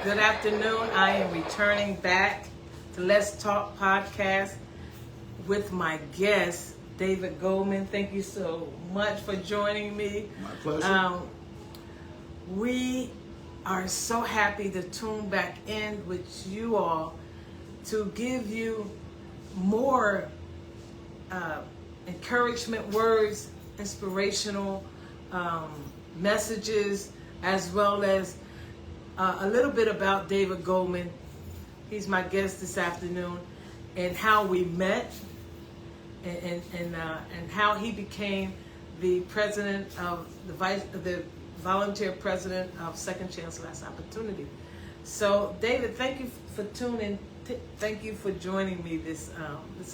Good afternoon. I am returning back to Let's Talk podcast with my guest, David Goldman. Thank you so much for joining me. My pleasure. We are so happy to tune back in with you all to give you more encouragement words, inspirational messages, as well as a little bit about David Goldman. He's my guest this afternoon, and how we met, and how he became the president of the volunteer president of Second Chance Last Opportunity. So, David, thank you for tuning. Thank you for joining me this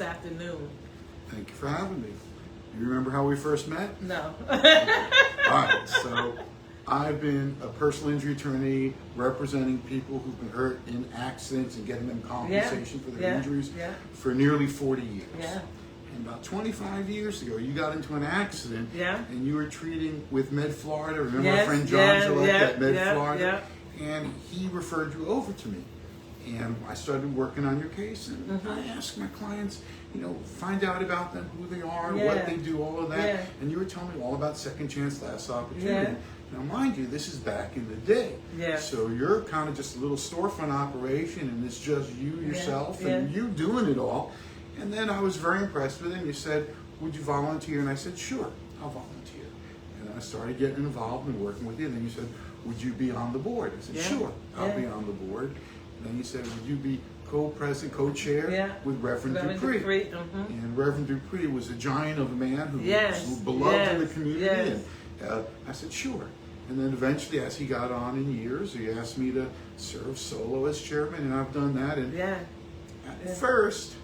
afternoon. Thank you for having me. You remember how we first met? No. All right. So, I've been a personal injury attorney representing people who've been hurt in accidents and getting them compensation for their injuries for nearly 40 years. Yeah. And about 25 years ago, you got into an accident and you were treating with Med Florida. Remember our friend John Gillette at Med Florida? And he referred you over to me. And I started working on your case, and I asked my clients, find out about them, who they are, what they do, all of that. And you were telling me all about Second Chance Last Opportunity. Now, mind you, this is back in the day. So you're kind of just a little storefront operation, and it's just you, yourself, and you doing it all. And then I was very impressed with it, and you said, would you volunteer? And I said, sure, I'll volunteer. And then I started getting involved and working with you. And then you said, would you be on the board? I said, sure, I'll be on the board. And then you said, would you be co-president, co-chair with Reverend Dupree? And Reverend Dupree was a giant of a man who was beloved in the community. And I said, sure. And then eventually, as he got on in years, he asked me to serve solo as chairman, and I've done that. And at first,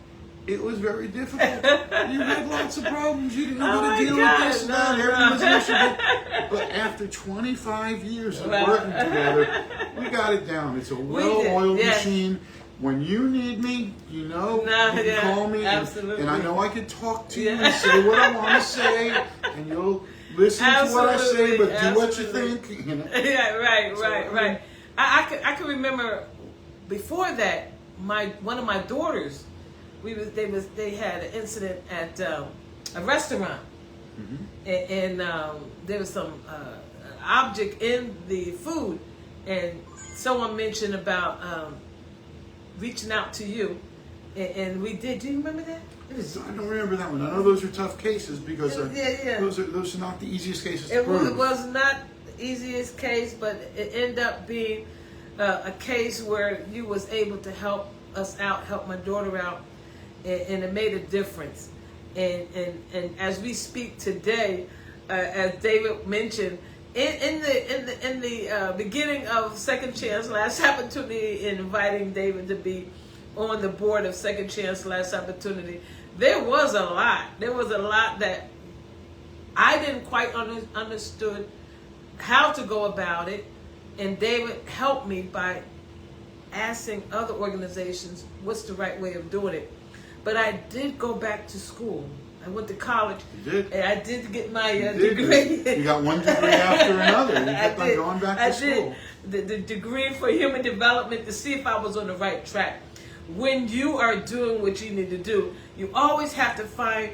it was very difficult. You had lots of problems. You didn't know how to deal with this and that. Everything was an issue. But after 25 years of working together, we got it down. It's a well-oiled machine. When you need me, you can call me. Absolutely. And I know I can talk to you and say what I want to say, and you'll listen to what I say, but do what you think. Right. I can remember before that, one of my daughters, they had an incident at a restaurant, and there was some object in the food, and someone mentioned about reaching out to you, and we did. Do you remember that? I don't remember that one. I know those are tough cases because those are not the easiest cases to prove. It was not the easiest case, but it ended up being a case where you was able to help us out, help my daughter out, and it made a difference. And as we speak today, as David mentioned, in the beginning of Second Chance Last Opportunity, in inviting David to be on the board of Second Chance Last Opportunity, there was a lot. There was a lot that I didn't quite understood how to go about it, and David helped me by asking other organizations what's the right way of doing it. But I did go back to school. I went to college. You did? And I did get my degree. You got one degree after another. You kept on going back to school. The degree for human development to see if I was on the right track. When you are doing what you need to do, you always have to find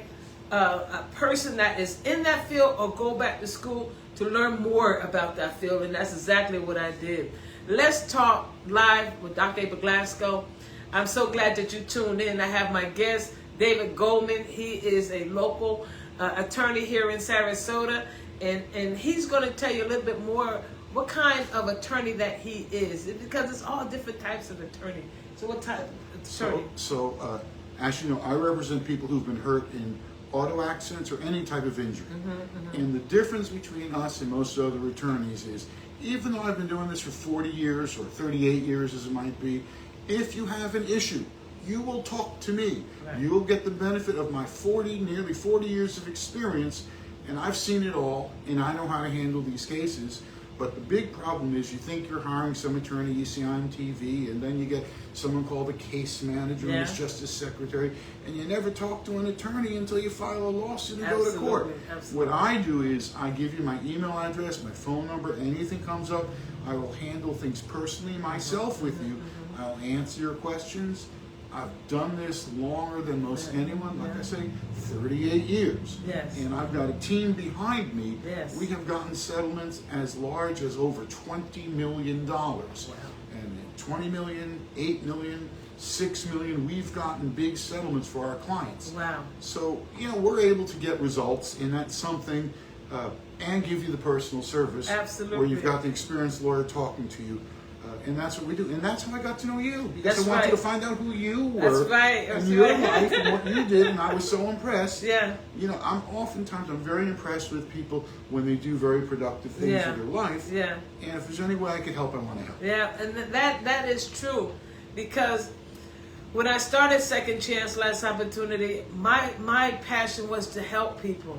a person that is in that field or go back to school to learn more about that field, and that's exactly what I did. Let's Talk Live with Dr. Ava Glasgow. I'm so glad that you tuned in. I have my guest, David Goldman. He is a local attorney here in Sarasota, and he's going to tell you a little bit more what kind of attorney that he is, because it's all different types of attorney. So what type of attorney? So as you know, I represent people who've been hurt in auto accidents or any type of injury. And the difference between us and most other attorneys is, even though I've been doing this for 40 years or 38 years as it might be, if you have an issue, you will talk to me. You will get the benefit of my nearly 40 years of experience, and I've seen it all, and I know how to handle these cases. But the big problem is you think you're hiring some attorney you see on TV, and then you get someone called a case manager and it's just a secretary, and you never talk to an attorney until you file a lawsuit and go to court. Absolutely. What I do is I give you my email address, my phone number, anything comes up, I will handle things personally myself with you. I'll answer your questions. I've done this longer than most anyone, like I say, 38 years. Yes. And I've got a team behind me. Yes. We have gotten settlements as large as over $20 million. Wow. And 20 million, 8 million, 6 million, we've gotten big settlements for our clients. Wow. So, we're able to get results, and that's something, and give you the personal service. Absolutely. Where you've got the experienced lawyer talking to you. And that's what we do. And that's how I got to know you. Because That's I wanted right. to find out who you were. That's right. And your life and what you did. And I was so impressed. Yeah. I'm very impressed with people when they do very productive things in their life. Yeah. And if there's any way I could help, I want to help. Yeah, and that is true. Because when I started Second Chance Last Opportunity, my passion was to help people.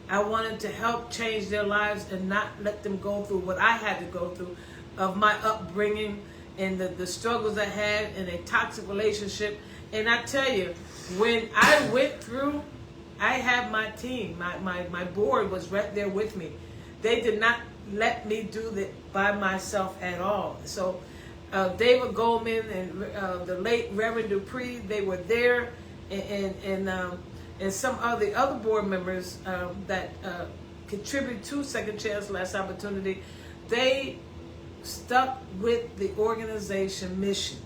I wanted to help change their lives and not let them go through what I had to go through of my upbringing and the struggles I had in a toxic relationship. And I tell you, when I went through, I had my team, my board was right there with me. They did not let me do that by myself at all. So David Goldman and the late Reverend Dupree, they were there, and some of the other board members that contribute to Second Chance Last Opportunity, they stuck with the organization mission.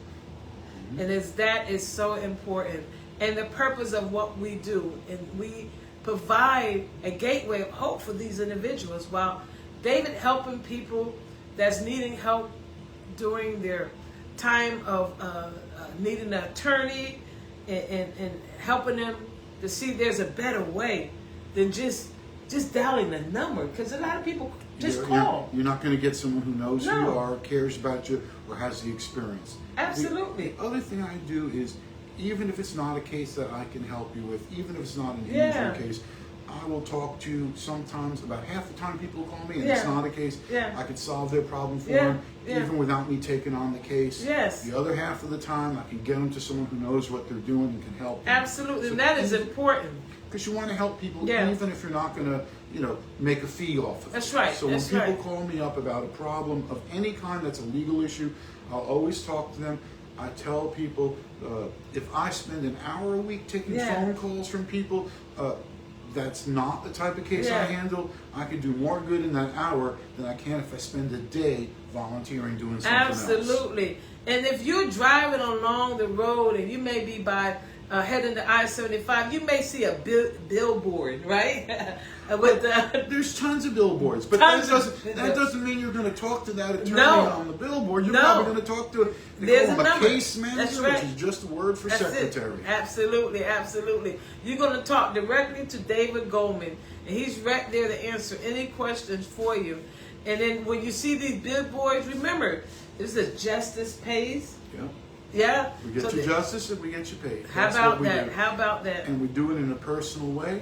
And that is so important. And the purpose of what we do. And we provide a gateway of hope for these individuals. While David helping people that's needing help during their time of needing an attorney and helping them to see there's a better way than just dialing a number. Because a lot of people just call. You're not going to get someone who knows who you are, cares about you, or has the experience. Absolutely. The other thing I do is, even if it's not a case that I can help you with, even if it's not an injury case, I will talk to you sometimes. About half the time people call me and it's not a case, I could solve their problem for them, even without me taking on the case. Yes. The other half of the time, I can get them to someone who knows what they're doing and can help them. Absolutely. So that is important. Because you want to help people, even if you're not going to, make a fee off of it. That's right. So when people call me up about a problem of any kind that's a legal issue, I'll always talk to them. I tell people, if I spend an hour a week taking phone calls from people, that's not the type of case I handle. I could do more good in that hour than I can if I spend a day volunteering doing something else. Absolutely. And if you're driving along the road and you may be heading to I-75, you may see a billboard, right? There's tons of billboards, but that doesn't mean you're going to talk to that attorney on the billboard. You're probably going to talk to a case manager, which is just a word for secretary. Absolutely, absolutely. You're going to talk directly to David Goldman, and he's right there to answer any questions for you. And then when you see these billboards, remember, this is justice pays. Yeah. Yeah. We get you justice and we get you paid. How about that? How about that? And we do it in a personal way.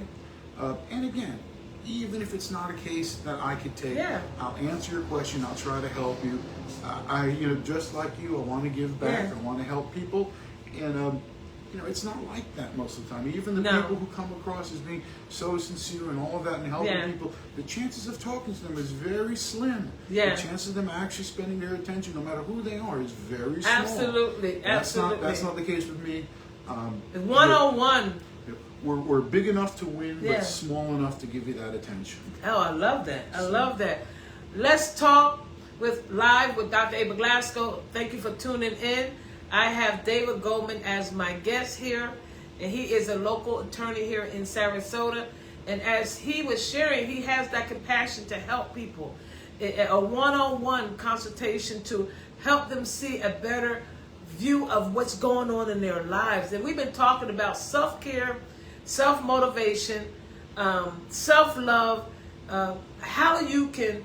And again, even if it's not a case that I could take, I'll answer your question. I'll try to help you. Just like you, I want to give back. I want to help people. And, it's not like that most of the time. Even the people who come across as being so sincere and all of that and helping people, the chances of talking to them is very slim. Yeah. The chances of them actually spending their attention, no matter who they are, is very small. Absolutely. That's not the case with me. One-on-one. We're big enough to win, but small enough to give you that attention. Oh, I love that. I love that. Let's talk live with Dr. Ava Glasgow. Thank you for tuning in. I have David Goldman as my guest here, and he is a local attorney here in Sarasota. And as he was sharing, he has that compassion to help people. A one-on-one consultation to help them see a better view of what's going on in their lives. And we've been talking about self-care, self-motivation, self-love, how you can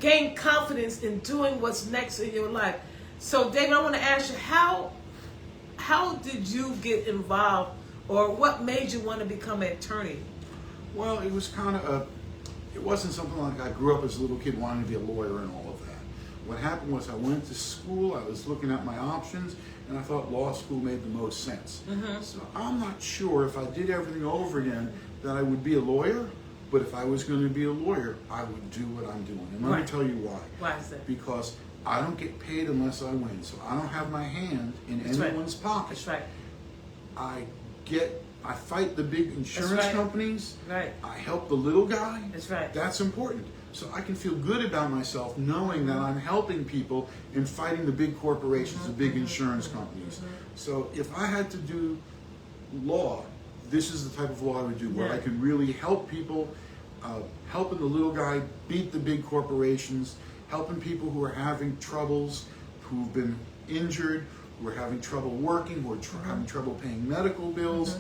gain confidence in doing what's next in your life. So, David, I want to ask you, how did you get involved, or what made you want to become an attorney? Well, it was kind of it wasn't something like I grew up as a little kid wanting to be a lawyer and all of that. What happened was I went to school, I was looking at my options, and I thought law school made the most sense. So I'm not sure if I did everything over again that I would be a lawyer, but if I was going to be a lawyer, I would do what I'm doing. And let me tell you why. Why is that? Because I don't get paid unless I win, so I don't have my hand in anyone's pocket. That's right. I fight the big insurance companies. Right. I help the little guy. That's right. That's important. So I can feel good about myself knowing that I'm helping people in fighting the big corporations, the big insurance companies. So if I had to do law, this is the type of law I would do, where I could really help people, helping the little guy beat the big corporations, helping people who are having troubles, who've been injured, who are having trouble working, who are having trouble paying medical bills.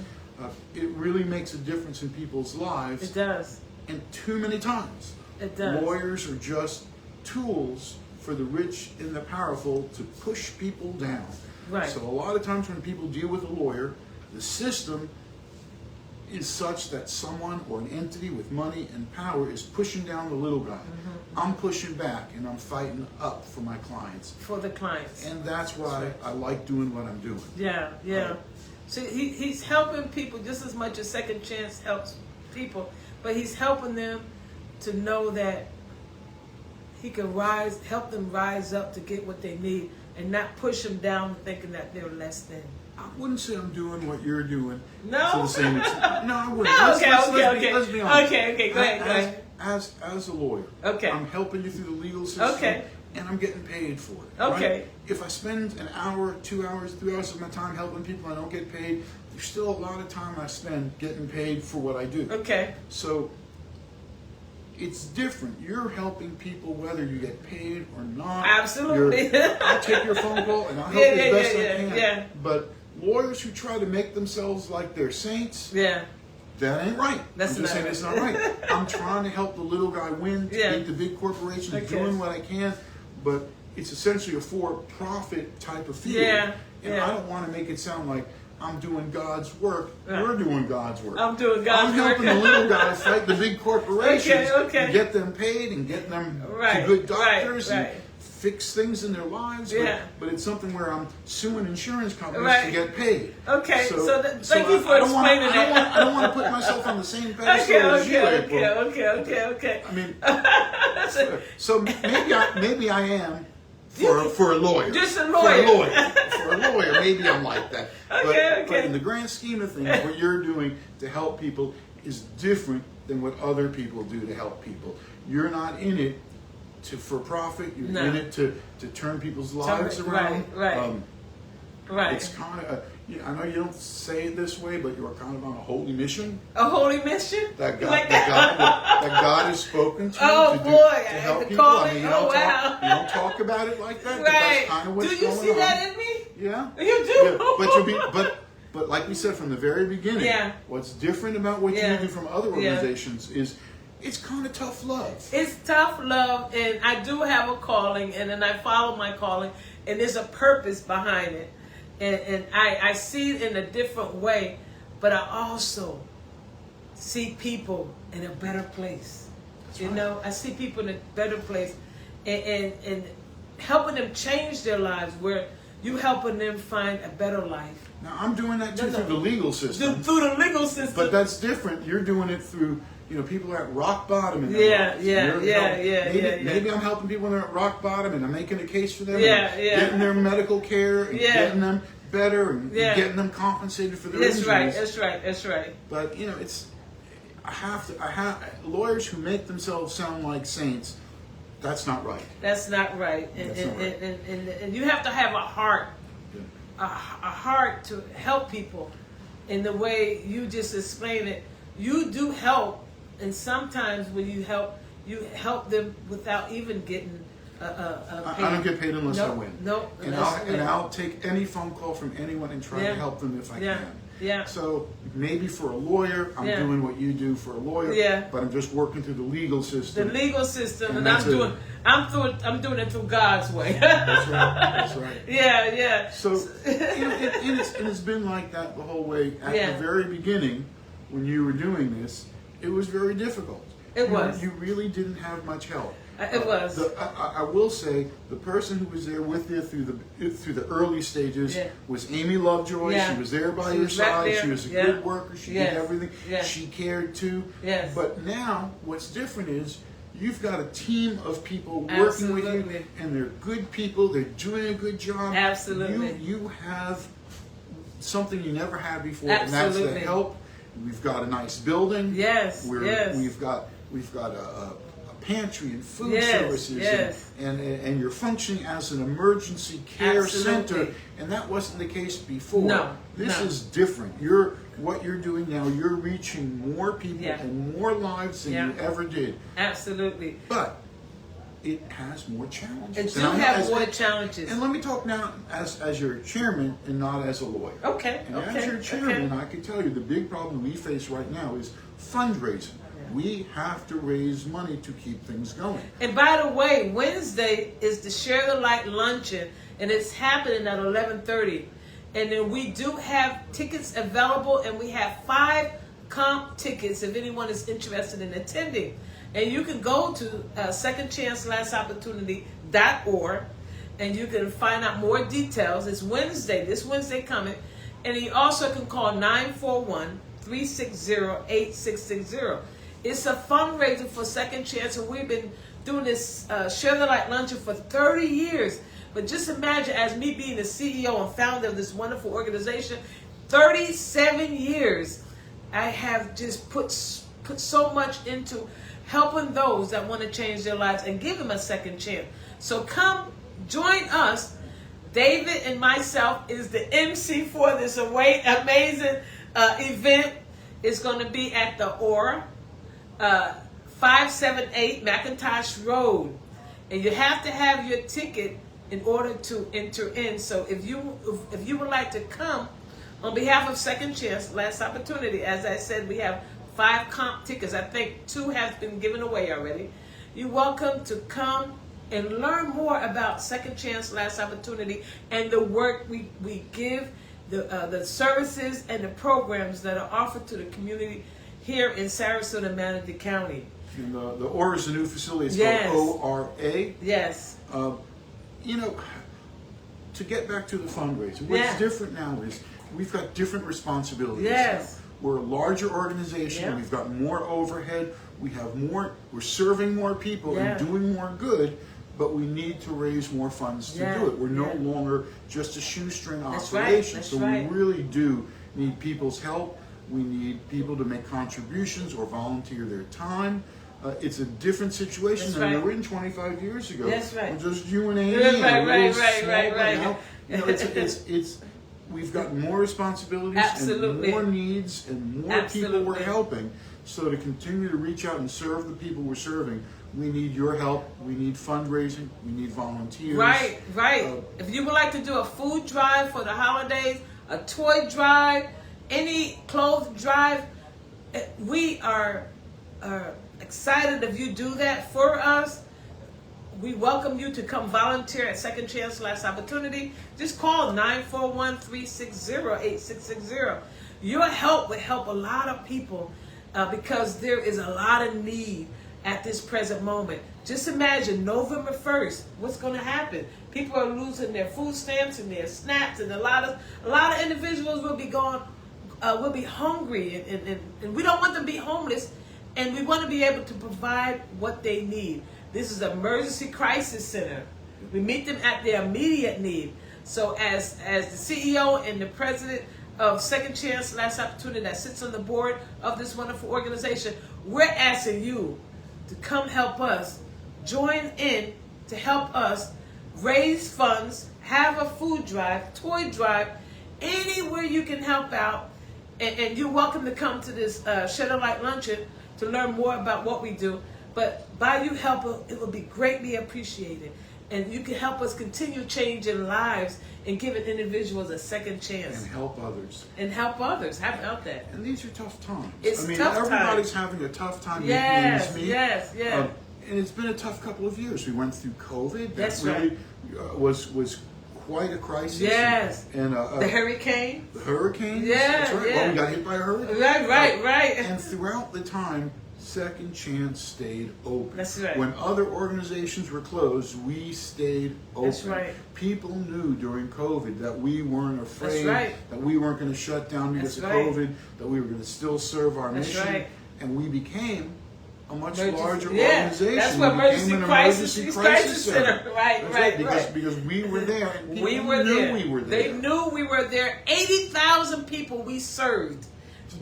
It really makes a difference in people's lives. It does. And too many times, it does. Lawyers are just tools for the rich and the powerful to push people down. Right. So a lot of times when people deal with a lawyer, the system is such that someone or an entity with money and power is pushing down the little guy. I'm pushing back and I'm fighting up for my clients. For the clients. And that's why I like doing what I'm doing. Yeah, yeah. See, he's helping people just as much as Second Chance helps people, but he's helping them to know that he can help them rise up to get what they need and not push them down thinking that they're less than. I wouldn't say I'm doing what you're doing. No? To the same extent. No, I wouldn't. No, Let's be honest. Okay, go ahead. As a lawyer, I'm helping you through the legal system, and I'm getting paid for it. Right? If I spend an hour, 2 hours, 3 hours of my time helping people and I don't get paid, there's still a lot of time I spend getting paid for what I do. So it's different. You're helping people whether you get paid or not. Absolutely. I'll take your phone call and I'll help you as best I can. But lawyers who try to make themselves like they're saints, that ain't right. I'm just saying it's not right. I'm trying to help the little guy win, to beat the big corporations, doing what I can, but it's essentially a for-profit type of field. And I don't want to make it sound like I'm doing God's work. We're doing God's work. I'm doing God's work. I'm helping the little guy fight the big corporations and get them paid and get them to good doctors and fix things in their lives. But it's something where I'm suing insurance companies to get paid. So thank you for explaining that. I don't want to put myself on the same pedestal as you, April. Okay. I mean, so maybe I am for a lawyer. Just a lawyer. For a lawyer, maybe I'm like that. But in the grand scheme of things, what you're doing to help people is different than what other people do to help people. You're not in it for profit. You're in it to turn people's lives around. It's kind of I know you don't say it this way, but you're kind of on a holy mission. A holy mission? That God has spoken to you to help people. I mean, you don't talk about it like that, but that's kind of what's going on. Do you see that in me? Yeah. You do? Yeah, but like we said from the very beginning, what's different about what you do from other organizations is it's kind of tough love. It's tough love, and I do have a calling, and then I follow my calling, and there's a purpose behind it. And I see it in a different way, but I also see people in a better place. You know, I see people in a better place and helping them change their lives, where you helping them find a better life. Now, I'm doing that too through the legal system. Through the legal system. But that's different. You're doing it through, people are at rock bottom in their lives. Maybe I'm helping people when they're at rock bottom and I'm making a case for them. Getting their medical care and getting them better and getting them compensated for their injuries. That's right. But, I have lawyers who make themselves sound like saints. That's not right. That's not right. And you have to have a heart. A heart to help people in the way you just explained it. You do help, and sometimes when you help them without even getting paid. I don't get paid unless I win. And I'll take any phone call from anyone and try to help them if I can. So maybe for a lawyer, I'm doing what you do for a lawyer, but I'm just working through the legal system. The legal system, and I'm doing it through God's way. That's right. Yeah. So it's been like that the whole way. At the very beginning, when you were doing this, it was very difficult. It was. You really didn't have much help. It was. I will say the person who was there with you through the early stages was Amy Lovejoy. Yeah. She was there by your side. She was a good worker. She did everything. She cared too. Yes. But now what's different is you've got a team of people working with you, and they're good people. They're doing a good job. Absolutely. You have something you never had before, Absolutely. and that's the help. We've got a nice building. Yes. We've got a pantry and food services, and you're functioning as an emergency care center, and that wasn't the case before. No, this is different. What you're doing now, you're reaching more people and more lives than you ever did. Absolutely. But it has more challenges. It do have more challenges. And let me talk now as your chairman and not as a lawyer. Okay. And as your chairman, I can tell you the big problem we face right now is fundraising. We have to raise money to keep things going. And by the way, Wednesday is the Share the Light Luncheon, and it's happening at 11:30. And then we do have tickets available, and we have 5 comp tickets if anyone is interested in attending. And you can go to secondchancelastopportunity.org, and you can find out more details. It's Wednesday, this Wednesday coming. And you also can call 941-360-8660. It's a fundraiser for Second Chance, and we've been doing this Share the Light Luncheon for 30 years. But just imagine, as me being the CEO and founder of this wonderful organization, 37 years, I have just put so much into helping those that want to change their lives and give them a second chance. So come join us. David and myself is the MC for this amazing event. It's going to be at the Aura, 578 McIntosh Road. And you have to have your ticket in order to enter in. So if you would like to come on behalf of Second Chance, Last Opportunity, as I said, we have 5 comp tickets. I think 2 have been given away already. You're welcome to come and learn more about Second Chance, Last Opportunity, and the work we give, the services and the programs that are offered to the community here in Sarasota and Manatee County. And the Aura is a new facility. It's called ORA. Yes. To get back to the fundraiser, what's different now is we've got different responsibilities. Yes. We're a larger organization. Yeah. We've got more overhead. We're serving more people and doing more good, but we need to raise more funds to do it. We're no longer just a shoestring operation. So we really do need people's help. We need people to make contributions or volunteer their time. It's a different situation than we were in 25 years ago. That's right. We're just you and Amy. Right. Now, we've got more responsibilities and more needs and more people we're helping. So to continue to reach out and serve the people we're serving, we need your help. We need fundraising. We need volunteers. Right. If you would like to do a food drive for the holidays, a toy drive, any clothes drive, we are excited if you do that for us. We welcome you to come volunteer at Second Chance Last Opportunity. Just call 941-360-8660. Your help would help a lot of people because there is a lot of need at this present moment. Just imagine November 1st, what's going to happen? People are losing their food stamps and their SNAPs, and a lot of individuals will be going, will be hungry, and we don't want them to be homeless, and we want to be able to provide what they need. This is an emergency crisis center. We meet them at their immediate need. So as the CEO and the president of Second Chance Last Opportunity that sits on the board of this wonderful organization, we're asking you to come help us, join in to help us raise funds, have a food drive, toy drive, anywhere you can help out. And you're welcome to come to this Share the Light Luncheon to learn more about what we do. But by you help, it will be greatly appreciated. And you can help us continue changing lives and giving individuals a second chance. And help others. How about that? And these are tough times. Everybody's having a tough time. Yes. And it's been a tough couple of years. We went through COVID. That's really was quite a crisis. Yes. And the hurricane. The hurricane. Yeah. That's right. Yeah. Well, we got hit by a hurricane. Right. And throughout the time, Second Chance stayed open. That's right. When other organizations were closed, we stayed open. That's right. People knew during COVID that we weren't afraid, that we weren't going to shut down because of COVID, that we were going to still serve our mission. And we became a much larger organization. That's what Emergency Crisis Center. Right. Because we were there and people we were knew there. we were there. They knew we were there. 80,000 people we served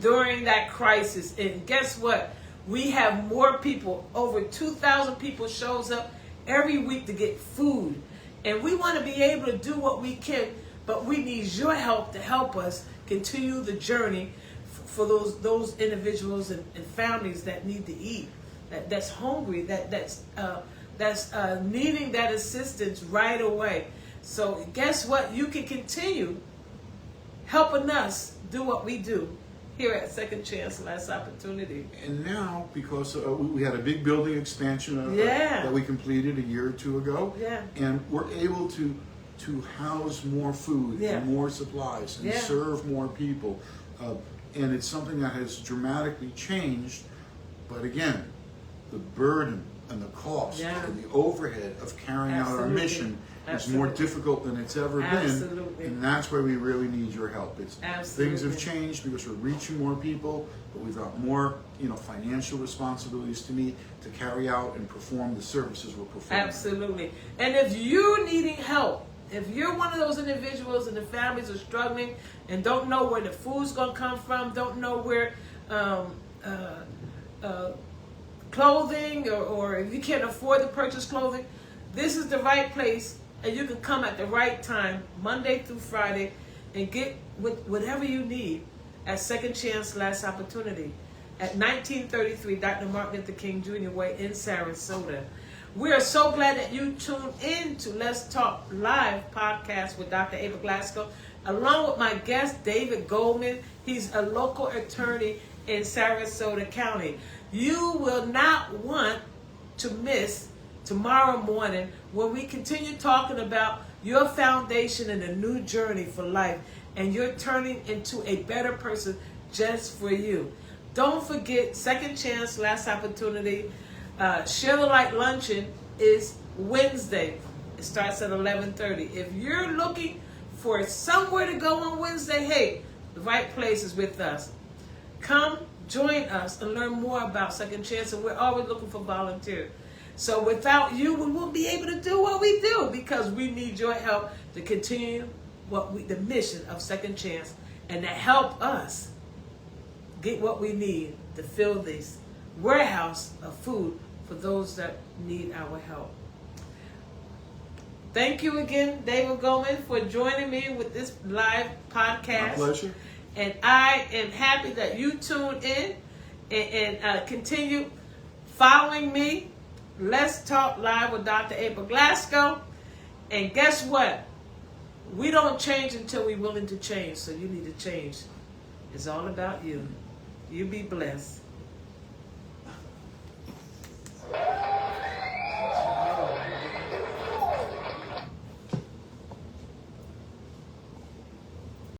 during that crisis. And guess what? We have more people. Over 2,000 people shows up every week to get food. And we want to be able to do what we can, but we need your help to help us continue the journey for those individuals and families that need to eat, that's hungry, that's needing that assistance right away. So guess what? You can continue helping us do what we do here at Second Chance Last Opportunity. And now, because we had a big building expansion that we completed a year or two ago, and we're able to house more food and more supplies and serve more people. And it's something that has dramatically changed. But again, the burden and the cost and the overhead of carrying out our mission is more difficult than it's ever been. And that's where we really need your help. Things have changed because we're reaching more people, but we've got more financial responsibilities to meet to carry out and perform the services we're performing. Absolutely. And if you're needing help, if you're one of those individuals and the families are struggling and don't know where the food's going to come from, don't know where clothing, or if you can't afford to purchase clothing, this is the right place, and you can come at the right time, Monday through Friday, and get whatever you need at Second Chance Last Opportunity at 1933 Dr. Martin Luther King Jr. Way in Sarasota. We are so glad that you tuned in to Let's Talk Live podcast with Dr. Ava Glasgow, along with my guest, David Goldman. He's a local attorney in Sarasota County. You will not want to miss tomorrow morning when we continue talking about your foundation and a new journey for life, and you're turning into a better person just for you. Don't forget, Second Chance Last Opportunity. Share the Light Luncheon is Wednesday. It starts at 11:30. If you're looking for somewhere to go on Wednesday, hey, the right place is with us. Come join us and learn more about Second Chance, and we're always looking for volunteers. So without you, we won't be able to do what we do, because we need your help to continue the mission of Second Chance, and to help us get what we need to fill this warehouse of food for those that need our help. Thank you again, David Goldman, for joining me with this live podcast. My pleasure. And I am happy that you tuned in and continue following me. Let's Talk Live with Dr. Ava Glasgow. And guess what? We don't change until we're willing to change. So you need to change. It's all about you. You be blessed.